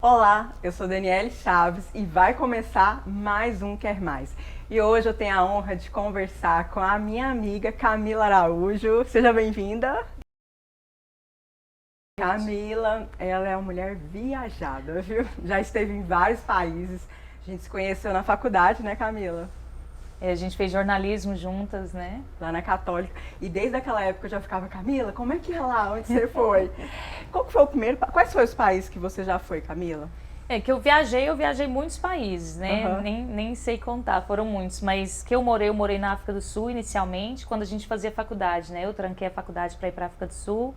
Olá, eu sou Daniele Chaves e vai começar mais um Quer Mais. E hoje eu tenho a honra de conversar com a minha amiga Camila Araújo. Seja bem-vinda. Camila, ela é uma mulher viajada, viu? Já esteve em vários países. A gente se conheceu na faculdade, né, Camila? A gente fez jornalismo juntas, né? Lá na Católica. E desde aquela época eu já ficava, Camila, como é que é lá? Onde você foi? Qual que foi o primeiro? Quais foram os países que você já foi, Camila? É que eu viajei muitos países, né? Aham. Nem sei contar, foram muitos. Mas que eu morei na África do Sul inicialmente, quando a gente fazia faculdade, né? Eu tranquei a faculdade para ir para a África do Sul.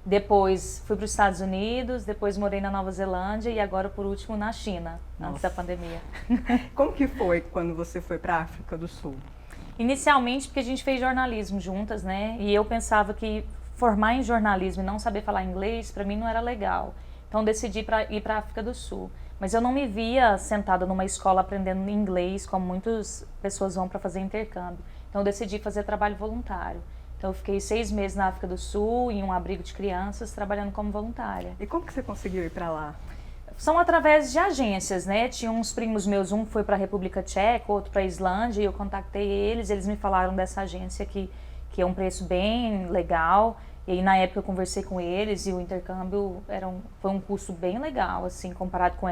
Depois fui para os Estados Unidos, depois morei na Nova Zelândia e agora, por último, na China, antes Nossa. da pandemia. Como que foi quando você foi para a África do Sul? Inicialmente porque a gente fez jornalismo juntas, né? E eu pensava que formar em jornalismo e não saber falar inglês, para mim não era legal. Então decidi ir para a África do Sul. Mas eu não me via sentada numa escola aprendendo inglês, como muitas pessoas vão para fazer intercâmbio. Então eu decidi fazer trabalho voluntário. Então eu fiquei 6 meses na África do Sul, em um abrigo de crianças, trabalhando como voluntária. E como que você conseguiu ir para lá? São através de agências, né? Tinha uns primos meus, um foi para a República Tcheca, outro para a Islândia, e eu contactei eles me falaram dessa agência que é um preço bem legal. E aí, na época, eu conversei com eles e o intercâmbio foi um custo bem legal, assim, comparado com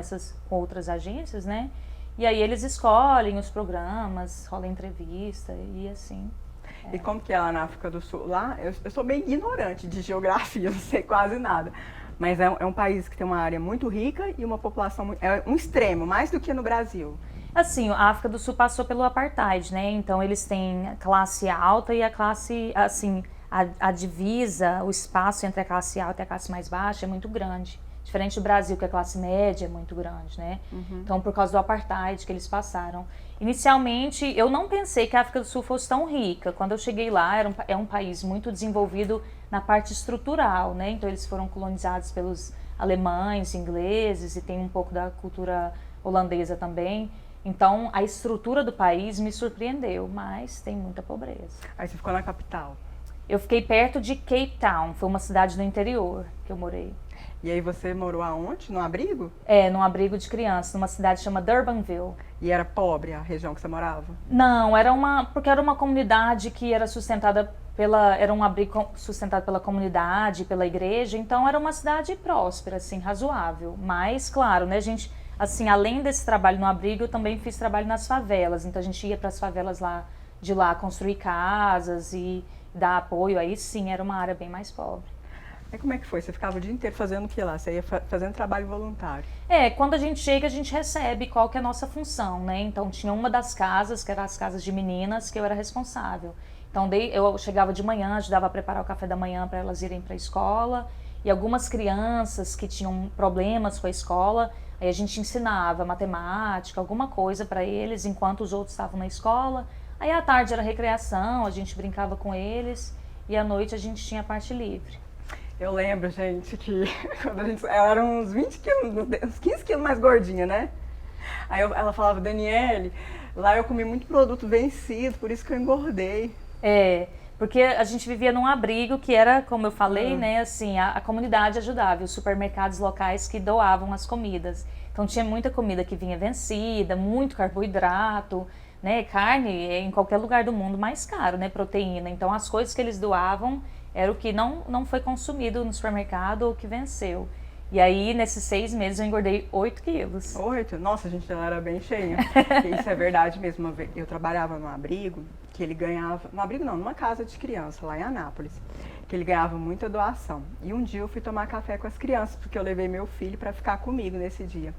outras agências, né? E aí eles escolhem os programas, rola entrevista e assim. E como que é lá na África do Sul? Lá, eu sou bem ignorante de geografia, não sei quase nada. Mas é um país que tem uma área muito rica e uma população é um extremo, mais do que no Brasil. Assim, a África do Sul passou pelo apartheid, né? Então eles têm a classe alta e a classe, assim, a divisa, o espaço entre a classe alta e a classe mais baixa é muito grande. Diferente do Brasil, que a classe média é muito grande, né? Então, por causa do apartheid que eles passaram. Inicialmente, eu não pensei que a África do Sul fosse tão rica. Quando eu cheguei lá, é um país muito desenvolvido na parte estrutural, né? Então, eles foram colonizados pelos alemães, ingleses e tem um pouco da cultura holandesa também. Então, a estrutura do país me surpreendeu, mas tem muita pobreza. Aí você ficou na capital. Eu fiquei perto de Cape Town, foi uma cidade do interior que eu morei. E aí você morou aonde? No abrigo? Num abrigo de crianças, numa cidade chamada Durbanville. E era pobre a região que você morava? Não, porque era uma comunidade que era sustentada era um abrigo sustentado pela comunidade, pela igreja, então era uma cidade próspera, assim, razoável. Mas, claro, né, gente, assim, além desse trabalho no abrigo, eu também fiz trabalho nas favelas, então a gente ia para as favelas de lá construir casas e dar apoio, aí sim, era uma área bem mais pobre. Aí como é que foi? Você ficava o dia inteiro fazendo o que lá? Você ia fazendo trabalho voluntário? Quando a gente chega, a gente recebe qual que é a nossa função, né? Então tinha uma das casas, que eram as casas de meninas, que eu era responsável. Então eu chegava de manhã, ajudava a preparar o café da manhã para elas irem para a escola. E algumas crianças que tinham problemas com a escola, aí a gente ensinava matemática, alguma coisa para eles, enquanto os outros estavam na escola. Aí à tarde era recreação, a gente brincava com eles e à noite a gente tinha a parte livre. Eu lembro, gente, que quando ela era uns 20 quilos, uns 15 quilos mais gordinha, né? Aí ela falava, Daniele, lá eu comi muito produto vencido, por isso que eu engordei. Porque a gente vivia num abrigo que era, como eu falei, né, assim, a comunidade ajudava, os supermercados locais que doavam as comidas. Então tinha muita comida que vinha vencida, muito carboidrato, né, carne em qualquer lugar do mundo mais caro, né, proteína. Então as coisas que eles doavam era o que não foi consumido no supermercado ou que venceu. E aí, nesses 6 meses, eu engordei 8 quilos. 8? Nossa, gente, ela era bem cheinha. Isso é verdade mesmo. Eu trabalhava num abrigo que ele ganhava... No abrigo não, numa casa de criança, lá em Anápolis. Que ele ganhava muita doação. E um dia eu fui tomar café com as crianças, porque eu levei meu filho para ficar comigo nesse dia.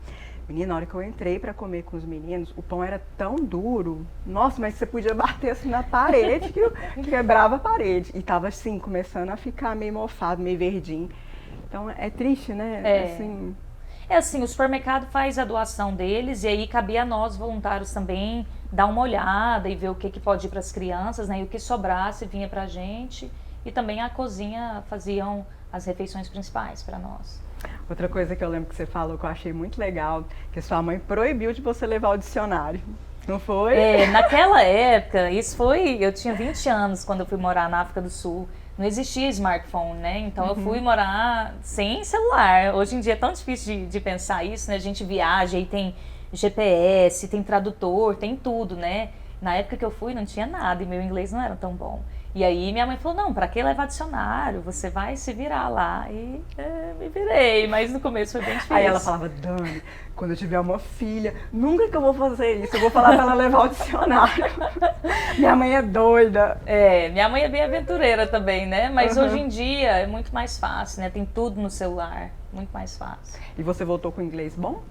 Menina, na hora que eu entrei para comer com os meninos, o pão era tão duro. Nossa, mas você podia bater assim na parede, que quebrava a parede. E tava assim, começando a ficar meio mofado, meio verdinho. Então é triste, né? Assim, o supermercado faz a doação deles e aí cabia a nós, voluntários, também dar uma olhada e ver o que pode ir para as crianças, né? E o que sobrasse vinha pra gente. E também a cozinha faziam as refeições principais para nós. Outra coisa que eu lembro que você falou que eu achei muito legal, que sua mãe proibiu de você levar o dicionário. Não foi? Naquela época, eu tinha 20 anos quando eu fui morar na África do Sul. não existia smartphone, né? Então eu fui morar sem celular. Hoje em dia é tão difícil de pensar isso, né? A gente viaja e tem GPS, tem tradutor, tem tudo, né? Na época que eu fui não tinha nada e meu inglês não era tão bom. E aí minha mãe falou, não, pra que levar dicionário? Você vai se virar lá. E me virei, mas no começo foi bem difícil. Aí ela falava, Dani, quando eu tiver uma filha, nunca que eu vou fazer isso, eu vou falar pra ela levar o dicionário. Minha mãe é doida. Minha mãe é bem aventureira também, né? Mas hoje em dia é muito mais fácil, né? Tem tudo no celular, muito mais fácil. E você voltou com inglês bom?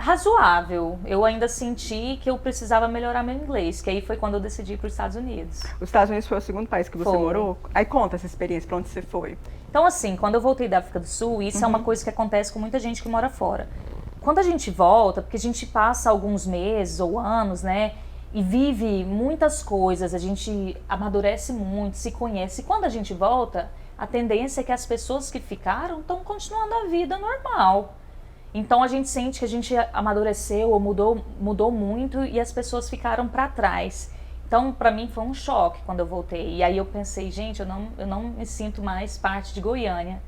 Razoável. Eu ainda senti que eu precisava melhorar meu inglês, que aí foi quando eu decidi ir para os Estados Unidos. Os Estados Unidos foi o segundo país que você morou? Aí conta essa experiência, pra onde você foi? Então assim, quando eu voltei da África do Sul, isso é uma coisa que acontece com muita gente que mora fora. Quando a gente volta, porque a gente passa alguns meses ou anos, né, e vive muitas coisas, a gente amadurece muito, se conhece. E quando a gente volta, a tendência é que as pessoas que ficaram estão continuando a vida normal. Então a gente sente que a gente amadureceu ou mudou muito e as pessoas ficaram para trás. Então para mim foi um choque quando eu voltei. E aí eu pensei, gente, eu não me sinto mais parte de Goiânia.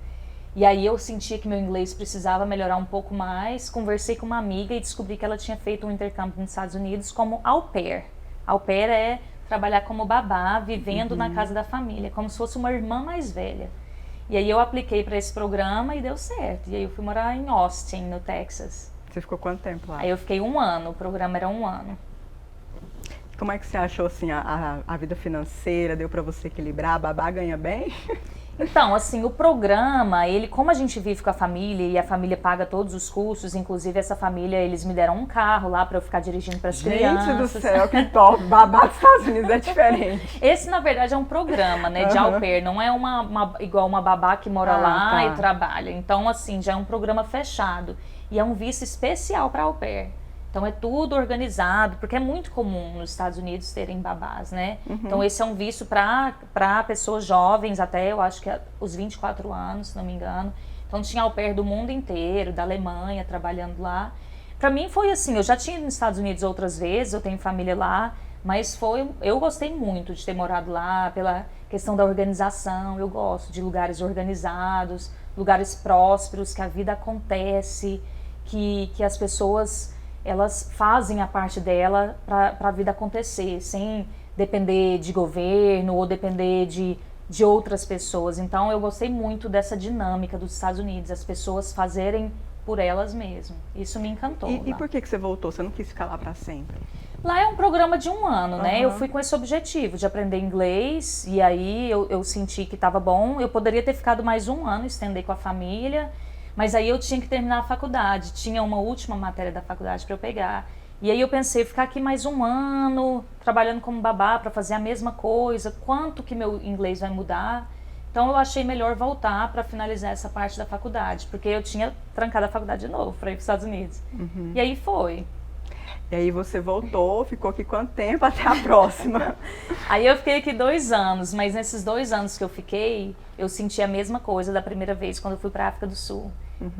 E aí eu sentia que meu inglês precisava melhorar um pouco mais. Conversei com uma amiga e descobri que ela tinha feito um intercâmbio nos Estados Unidos como au pair. Au pair é trabalhar como babá, vivendo na casa da família, como se fosse uma irmã mais velha. E aí eu apliquei para esse programa e deu certo. E aí eu fui morar em Austin, no Texas. Você ficou quanto tempo lá? Aí eu fiquei 1 ano, o programa era 1 ano. Como é que você achou assim a vida financeira? Deu para você equilibrar? A babá ganha bem? Então, assim, o programa, ele, como a gente vive com a família e a família paga todos os custos, inclusive essa família, eles me deram um carro lá para eu ficar dirigindo para as crianças. Gente do céu, que top! Babá dos Estados Unidos é diferente. Esse, na verdade, é um programa, né, de au pair, não é igual uma babá que mora lá e trabalha. Então, assim, já é um programa fechado e é um visto especial para au pair. Então é tudo organizado, porque é muito comum nos Estados Unidos terem babás, né? Então esse é um visto para pessoas jovens, até eu acho que os 24 anos, se não me engano. Então tinha au pair do mundo inteiro, da Alemanha, trabalhando lá. Para mim foi assim, eu já tinha ido nos Estados Unidos outras vezes, eu tenho família lá, mas eu gostei muito de ter morado lá, pela questão da organização. Eu gosto de lugares organizados, lugares prósperos, que a vida acontece, que as pessoas, elas fazem a parte dela para a vida acontecer, sem depender de governo ou depender de outras pessoas. Então eu gostei muito dessa dinâmica dos Estados Unidos, as pessoas fazerem por elas mesmas. Isso me encantou. E por que você voltou? Você não quis ficar lá para sempre? Lá é um programa de 1 ano, né? Eu fui com esse objetivo de aprender inglês e aí eu senti que estava bom. Eu poderia ter ficado mais 1 ano, estender com a família, mas aí eu tinha que terminar a faculdade. Tinha uma última matéria da faculdade para eu pegar. E aí eu pensei, ficar aqui mais 1 ano, trabalhando como babá para fazer a mesma coisa, quanto que meu inglês vai mudar? Então eu achei melhor voltar para finalizar essa parte da faculdade, porque eu tinha trancado a faculdade de novo para ir para os Estados Unidos. E aí foi. E aí você voltou, ficou aqui quanto tempo até a próxima? Aí eu fiquei aqui 2 anos, mas nesses 2 anos que eu fiquei, eu senti a mesma coisa da primeira vez quando eu fui para a África do Sul.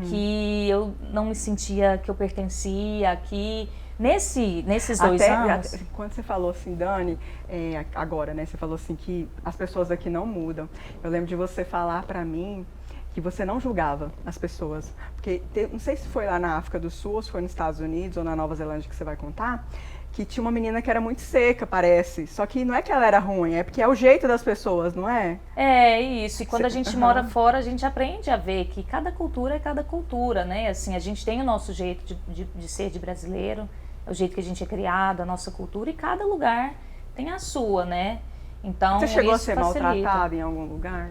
Que eu não me sentia que eu pertencia aqui. Nesses 2 anos... Quando você falou assim, Dani, agora, né? Você falou assim que as pessoas aqui não mudam. Eu lembro de você falar pra mim que você não julgava as pessoas. Porque, não sei se foi lá na África do Sul, ou se foi nos Estados Unidos, ou na Nova Zelândia que você vai contar, que tinha uma menina que era muito seca, parece. Só que não é que ela era ruim, é porque é o jeito das pessoas, não é? É isso, e quando a gente mora fora, a gente aprende a ver que cada cultura é cada cultura, né? Assim, a gente tem o nosso jeito de ser de brasileiro, é o jeito que a gente é criado, a nossa cultura, e cada lugar tem a sua, né? Então, você chegou a ser facilita. maltratada em algum lugar?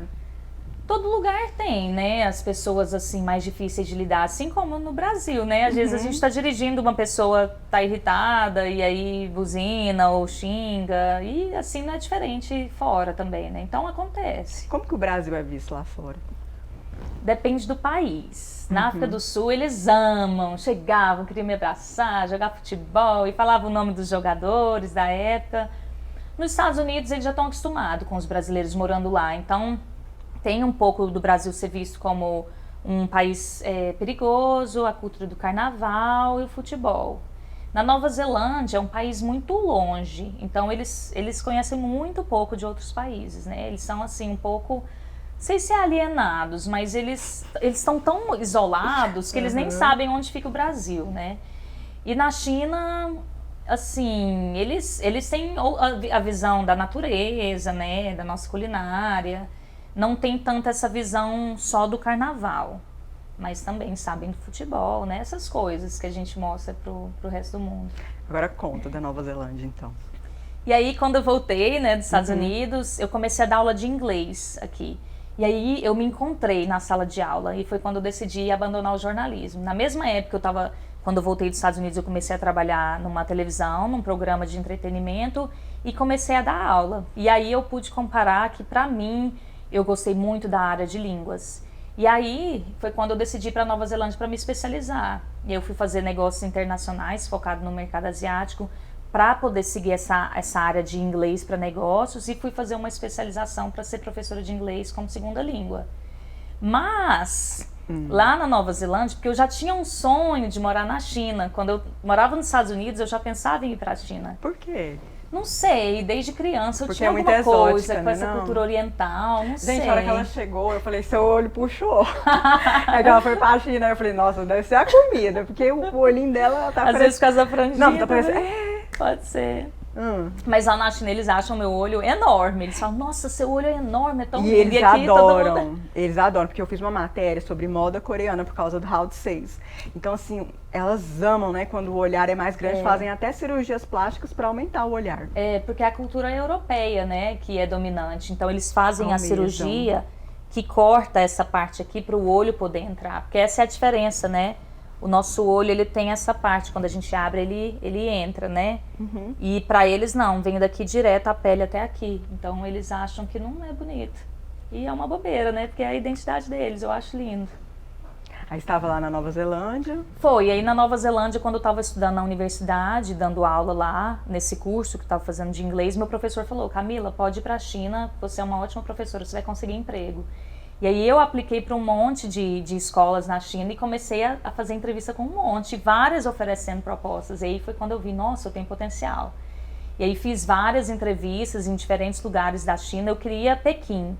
Todo lugar tem, né? As pessoas assim mais difíceis de lidar, assim como no Brasil, né? Às vezes a gente está dirigindo, uma pessoa tá irritada e aí buzina ou xinga, e assim não é diferente fora também, né? Então acontece. Como que o Brasil é visto lá fora? Depende do país. Na África do Sul eles amam, chegavam, queriam me abraçar, jogar futebol e falavam o nome dos jogadores da época. Nos Estados Unidos eles já estão acostumados com os brasileiros morando lá, então tem um pouco do Brasil ser visto como um país perigoso, a cultura do carnaval e o futebol. Na Nova Zelândia é um país muito longe, então eles conhecem muito pouco de outros países, né? Eles são assim um pouco, não sei se é alienados, mas eles estão tão isolados que eles nem sabem onde fica o Brasil, né? E na China, assim, eles têm a visão da natureza, né? Da nossa culinária, não tem tanta essa visão só do carnaval. Mas também sabem do futebol, né? Essas coisas que a gente mostra pro resto do mundo. Agora conta da Nova Zelândia, então. E aí, quando eu voltei, né, dos Estados Unidos, eu comecei a dar aula de inglês aqui. E aí, eu me encontrei na sala de aula e foi quando eu decidi abandonar o jornalismo. Na mesma época, quando eu voltei dos Estados Unidos, eu comecei a trabalhar numa televisão, num programa de entretenimento e comecei a dar aula. E aí, eu pude comparar que, pra mim, eu gostei muito da área de línguas. E aí foi quando eu decidi ir para Nova Zelândia para me especializar. E eu fui fazer negócios internacionais focado no mercado asiático para poder seguir essa área de inglês para negócios e fui fazer uma especialização para ser professora de inglês como segunda língua. Mas lá na Nova Zelândia, porque eu já tinha um sonho de morar na China. Quando eu morava nos Estados Unidos, eu já pensava em ir para a China. Por quê? Não sei, desde criança eu Porque tinha é muito alguma coisa exótica, com né? essa Não. cultura oriental, não sei. Gente, a hora que ela chegou, eu falei, seu olho puxou. Aí que ela foi pra China, eu falei, nossa, deve ser a comida, porque o olhinho dela tá Às vezes por causa da franjinha. Não, tá parecendo... Pode ser. Mas lá na China eles acham meu olho enorme. Eles falam, nossa, seu olho é enorme, é tão E lindo. eles aqui, adoram, todo mundo... eles adoram, porque eu fiz uma matéria sobre moda coreana por causa do Round 6. Então, assim, elas amam, né, quando o olhar é mais grande, fazem até cirurgias plásticas para aumentar o olhar. É, porque a cultura europeia, né, que é dominante. Então, eles fazem a cirurgia que corta essa parte aqui para o olho poder entrar. Porque essa é a diferença, né? O nosso olho, ele tem essa parte, quando a gente abre, ele entra, né? E pra eles não, vem daqui direto a pele até aqui. Então eles acham que não é bonito. E é uma bobeira, né? Porque é a identidade deles, eu acho lindo. Aí estava lá na Nova Zelândia. Foi, aí na Nova Zelândia, quando eu estava estudando na universidade, dando aula lá, nesse curso que eu estava fazendo de inglês, meu professor falou, Camila, pode ir pra China, você é uma ótima professora, você vai conseguir emprego. E aí eu apliquei para um monte de escolas na China e comecei a fazer entrevista com um monte, várias oferecendo propostas. E aí foi quando eu vi, nossa, eu tenho potencial. E aí fiz várias entrevistas em diferentes lugares da China. Eu queria Pequim,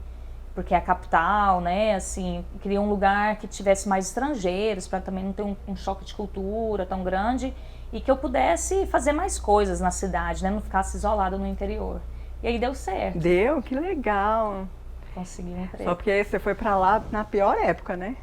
porque é a capital, né? Assim, queria um lugar que tivesse mais estrangeiros, para também não ter um choque de cultura tão grande e que eu pudesse fazer mais coisas na cidade, né? Não ficasse isolada no interior. E aí deu certo. Deu? Que legal! Consegui um emprego. Só porque você foi pra lá na pior época, né?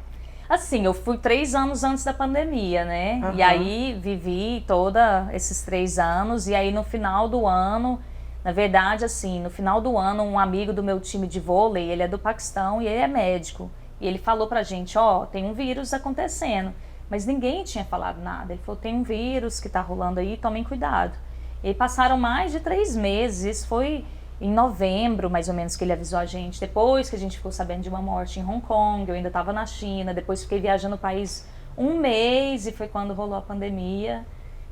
Assim, eu fui 3 anos antes da pandemia, né? Uhum. E aí vivi todos esses 3 anos. E aí no final do ano, na verdade, assim, no final do ano, um amigo do meu time de vôlei, ele é do Paquistão e ele é médico. E ele falou pra gente, ó, tem um vírus acontecendo. Mas ninguém tinha falado nada. Ele falou, tem um vírus que tá rolando aí, tomem cuidado. E aí passaram mais de 3 meses, isso foi em novembro, mais ou menos, que ele avisou a gente. Depois que a gente ficou sabendo de uma morte em Hong Kong, eu ainda estava na China. Depois fiquei viajando o país 1 mês e foi quando rolou a pandemia.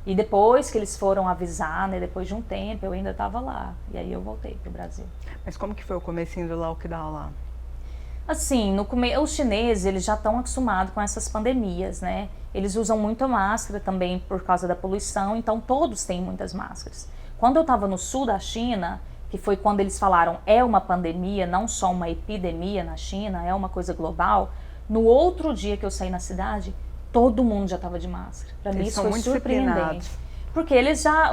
E depois que eles foram avisar, né, depois de um tempo, eu ainda estava lá. E aí eu voltei pro Brasil. Mas como que foi o comecinho do lockdown lá? Assim, os chineses, eles já estão acostumados com essas pandemias, né? Eles usam muita máscara também por causa da poluição, então todos têm muitas máscaras. Quando eu estava no sul da China, que foi quando eles falaram é uma pandemia, não só uma epidemia na China, é uma coisa global, no outro dia que eu saí na cidade, todo mundo já estava de máscara. Para mim isso foi surpreendente. Porque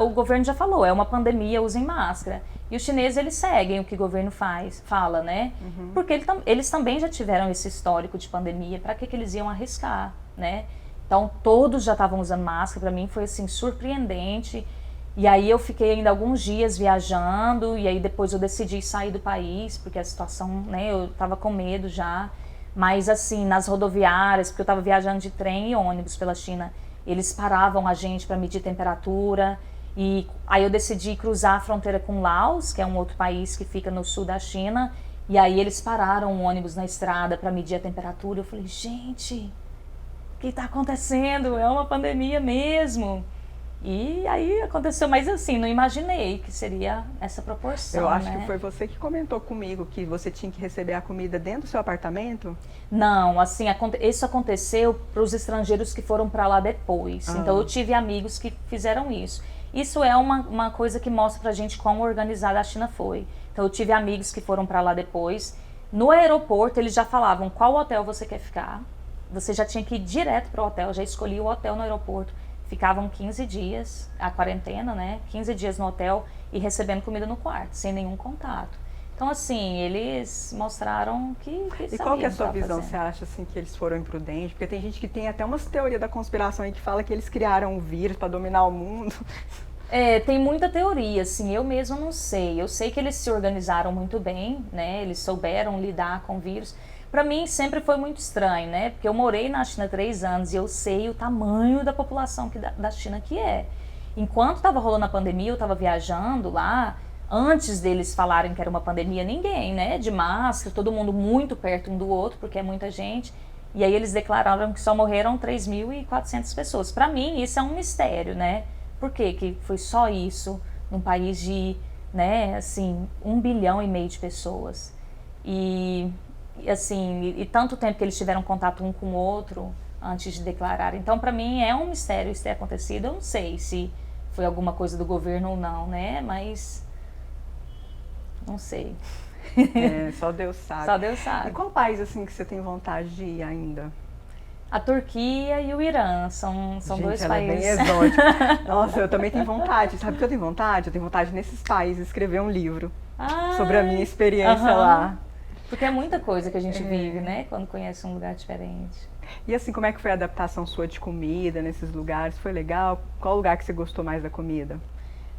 o governo já falou, é uma pandemia, usem máscara. E os chineses, eles seguem o que o governo fala, né? Porque eles também já tiveram esse histórico de pandemia, para que eles iam arriscar, né? Então todos já estavam usando máscara, para mim foi assim, surpreendente. E aí eu fiquei ainda alguns dias viajando, e aí depois eu decidi sair do país, porque a situação, né, eu tava com medo já. Mas assim, nas rodoviárias, porque eu tava viajando de trem e ônibus pela China, eles paravam a gente para medir temperatura. E aí eu decidi cruzar a fronteira com Laos, que é um outro país que fica no sul da China. E aí eles pararam o ônibus na estrada para medir a temperatura. Eu falei, gente, o que tá acontecendo? É uma pandemia mesmo. E aí aconteceu, mas assim, não imaginei que seria essa proporção, Eu acho né? que foi você que comentou comigo que você tinha que receber a comida dentro do seu apartamento. Não, assim, isso aconteceu para os estrangeiros que foram para lá depois. Então eu tive amigos que fizeram isso. Isso é uma coisa que mostra pra gente quão organizada a China foi. Então eu tive amigos que foram para lá depois. No aeroporto eles já falavam qual hotel você quer ficar. Você já tinha que ir direto para o hotel, já escolhia o hotel no aeroporto. Ficavam 15 dias, a quarentena, né? 15 dias no hotel e recebendo comida no quarto, sem nenhum contato. Então, assim, eles mostraram que E qual que é a sua visão? fazendo. Você acha assim que eles foram imprudentes? Porque tem gente que tem até umas teorias da conspiração aí que fala que eles criaram um vírus para dominar o mundo. É, tem muita teoria, assim, eu mesma não sei. Eu sei que eles se organizaram muito bem, né? Eles souberam lidar com o vírus. Para mim sempre foi muito estranho, né? Porque eu morei na China 3 anos e eu sei o tamanho da população da China que é. Enquanto estava rolando a pandemia, eu estava viajando lá, antes deles falarem que era uma pandemia, ninguém, né? De máscara, todo mundo muito perto um do outro, porque é muita gente. E aí eles declararam que só morreram 3.400 pessoas. Para mim isso é um mistério, né? Por que que foi só isso num país de, né, assim, 1,5 bilhão de pessoas? E assim, e tanto tempo que eles tiveram contato um com o outro antes de declarar. Então, para mim, é um mistério isso ter acontecido. Eu não sei se foi alguma coisa do governo ou não, né? Mas não sei. É, só Deus sabe. Só Deus E sabe. qual país assim que você tem vontade de ir ainda? A Turquia e o Irã são Gente, dois ela países. é bem exótica. Nossa, eu também tenho vontade. Sabe o que eu tenho vontade? Eu tenho vontade nesses países escrever um livro sobre a minha experiência lá. Porque é muita coisa que a gente vive, né? Quando conhece um lugar diferente. E assim, como é que foi a adaptação sua de comida nesses lugares? Foi legal? Qual lugar que você gostou mais da comida?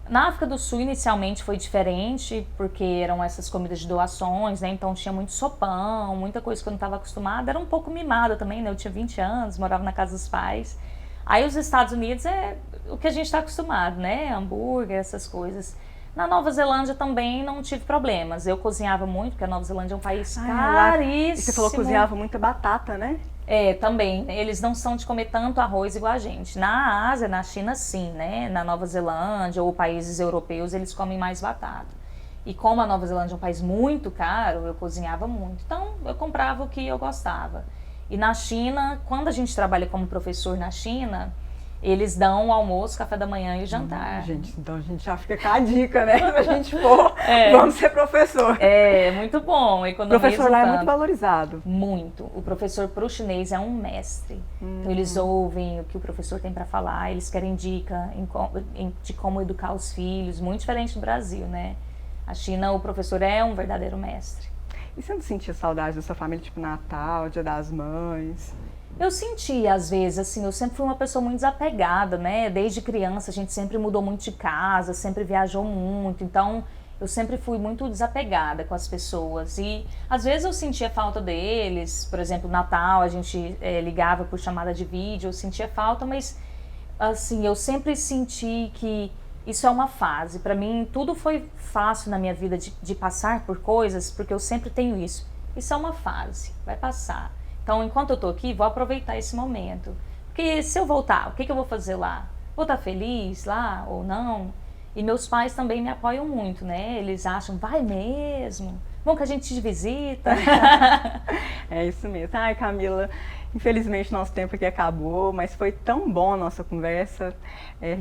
Na África do Sul, inicialmente, foi diferente, porque eram essas comidas de doações, né? Então tinha muito sopão, muita coisa que eu não estava acostumada. Era um pouco mimada também, né? Eu tinha 20 anos, morava na casa dos pais. Aí os Estados Unidos é o que a gente está acostumado, né? Hambúrguer, essas coisas. Na Nova Zelândia também não tive problemas. Eu cozinhava muito, porque a Nova Zelândia é um país caríssimo. E você falou que cozinhava muita batata, né? É, também. Eles não são de comer tanto arroz igual a gente. Na Ásia, na China, sim, né? Na Nova Zelândia ou países europeus, eles comem mais batata. E como a Nova Zelândia é um país muito caro, eu cozinhava muito. Então, eu comprava o que eu gostava. E na China, quando a gente trabalha como professor na China, eles dão o almoço, café da manhã e o jantar. Gente, então a gente já fica com a dica, né? Se a gente for, vamos ser professor. É, muito bom. O professor lá é muito valorizado. Muito. O professor para o chinês é um mestre. Então eles ouvem o que o professor tem para falar, eles querem dica de como educar os filhos, muito diferente do Brasil, né? A China, o professor é um verdadeiro mestre. E você não sentia saudade da sua família, tipo Natal, Dia das Mães? Eu senti, às vezes, assim, eu sempre fui uma pessoa muito desapegada, né? Desde criança a gente sempre mudou muito de casa, sempre viajou muito, então eu sempre fui muito desapegada com as pessoas. E às vezes eu sentia falta deles, por exemplo, Natal a gente ligava por chamada de vídeo, eu sentia falta, mas assim, eu sempre senti que isso é uma fase. Para mim, tudo foi fácil na minha vida de passar por coisas, porque eu sempre tenho isso. Isso é uma fase, vai passar. Então, enquanto eu tô aqui, vou aproveitar esse momento. Porque se eu voltar, o que eu vou fazer lá? Vou estar feliz lá ou não? E meus pais também me apoiam muito, né? Eles acham, vai mesmo? Bom que a gente te visita. É isso mesmo. Ai, Camila, infelizmente nosso tempo aqui acabou, mas foi tão bom a nossa conversa,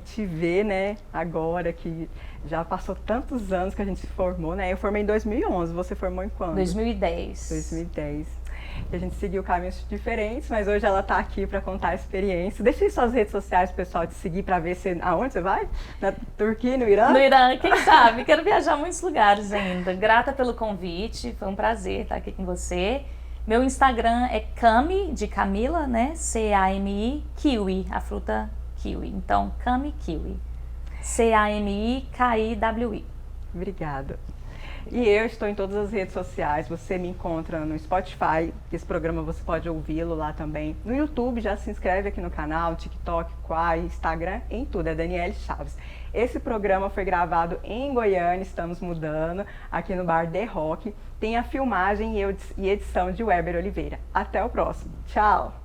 te ver, né, agora que já passou tantos anos que a gente se formou, né? Eu formei em 2011, você formou em quando? 2010. 2010. E a gente seguiu caminhos diferentes, mas hoje ela está aqui para contar a experiência. Deixa aí suas redes sociais pro pessoal te seguir para ver aonde você vai? Na Turquia, no Irã? No Irã, quem sabe? Quero viajar a muitos lugares ainda. Grata pelo convite, foi um prazer estar aqui com você. Meu Instagram é Cami, de Camila, né? C-A-M-I, Kiwi, a fruta kiwi. Então, Cami Kiwi. C-A-M-I-K-I-W-I. Obrigada. E eu estou em todas as redes sociais, você me encontra no Spotify, esse programa você pode ouvi-lo lá também. No YouTube, já se inscreve aqui no canal, TikTok, Quai, Instagram, em tudo, é Daniele Chaves. Esse programa foi gravado em Goiânia, estamos mudando, aqui no bar The Rock. Tem a filmagem e edição de Weber Oliveira. Até o próximo. Tchau!